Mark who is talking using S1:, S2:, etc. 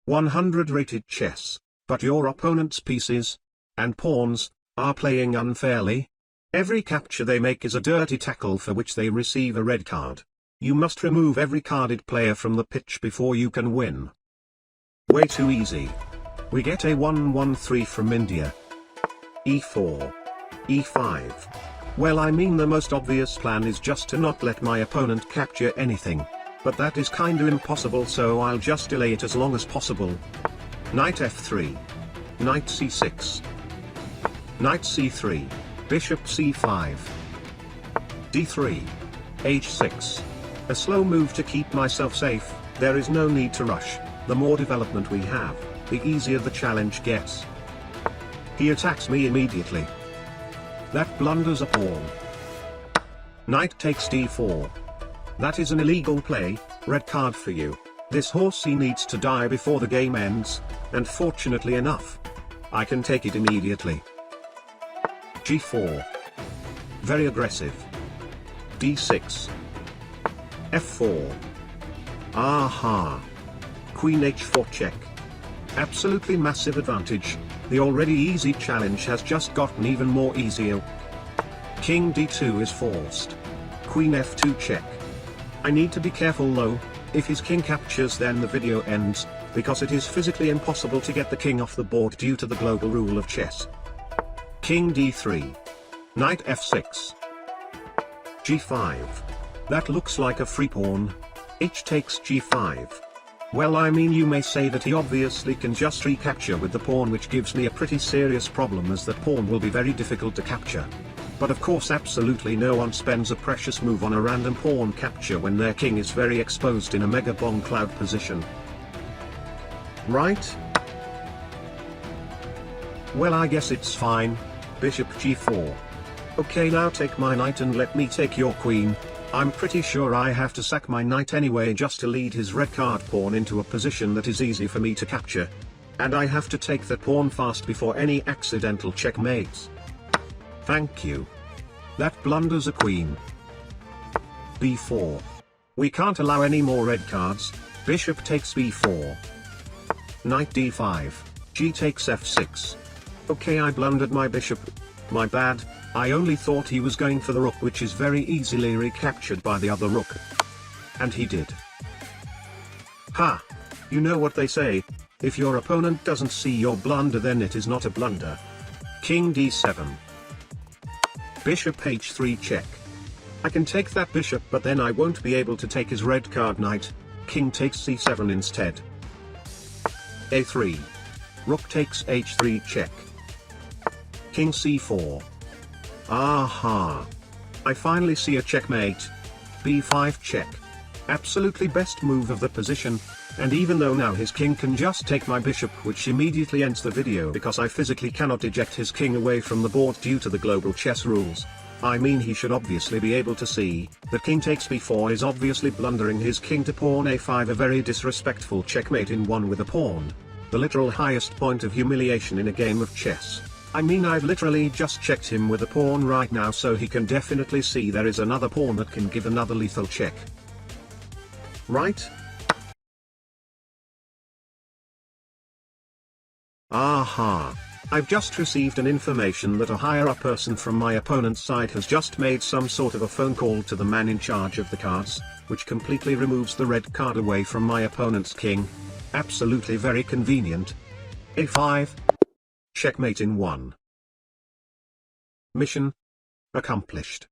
S1: 100 rated chess, but your opponent's pieces and pawns are playing unfairly. Every capture they make is a dirty tackle for which they receive a red card. You must remove every carded player from the pitch before you can win. Way too easy. We get a 1-1-3 from India. E4. E5. Well, I mean, the most obvious plan is just to not let my opponent capture anything. But that is kinda impossible, so I'll just delay it as long as possible. Knight f3. Knight c6. Knight c3. Bishop c5. d3. h6. A slow move to keep myself safe. There is no need to rush. The more development we have, the easier the challenge gets. He attacks me immediately. That blunders a pawn. Knight takes d4. That is an illegal play, red card for you. This horsey needs to die before the game ends, and fortunately enough, I can take it immediately. g4. Very aggressive. d6. f4. Aha. Queen h4 check. Absolutely massive advantage. The already easy challenge has just gotten even more easier. King d2 is forced. Queen f2 check. I need to be careful though. If his king captures, then the video ends, because it is physically impossible to get the king off the board due to the global rule of chess. King d3. Knight f6. g5. That looks like a free pawn. H takes g5. Well, I mean, you may say that he obviously can just recapture with the pawn, which gives me a pretty serious problem, as that pawn will be very difficult to capture. But of course absolutely no one spends a precious move on a random pawn capture when their king is very exposed in a mega bomb cloud position. Right? Well, I guess it's fine. Bishop g4. Okay, now take my knight and let me take your queen. I'm pretty sure I have to sack my knight anyway just to lead his red card pawn into a position that is easy for me to capture. And I have to take that pawn fast before any accidental checkmates. Thank you. That blunders a queen. b4. We can't allow any more red cards. Bishop takes b4. Knight d5. G takes f6. Okay, I blundered my bishop. My bad. I only thought he was going for the rook, which is very easily recaptured by the other rook. And he did. Ha! You know what they say, if your opponent doesn't see your blunder, then it is not a blunder. King d7. Bishop h3 check. I can take that bishop, but then I won't be able to take his red card knight. King takes c7 instead. a3. Rook takes h3 check. King c4. Aha! I finally see a checkmate. b5 check. Absolutely best move of the position, and even though now his king can just take my bishop, which immediately ends the video because I physically cannot eject his king away from the board due to the global chess rules. I mean, he should obviously be able to see that king takes b4 is obviously blundering his king to pawn a5, a very disrespectful checkmate in one with a pawn. The literal highest point of humiliation in a game of chess. I mean, I've literally just checked him with a pawn right now, so he can definitely see there is another pawn that can give another lethal check. Right? Aha! I've just received an information that a higher up person from my opponent's side has just made some sort of a phone call to the man in charge of the cards, which completely removes the red card away from my opponent's king. Absolutely very convenient. a5. Checkmate in 1. Mission accomplished.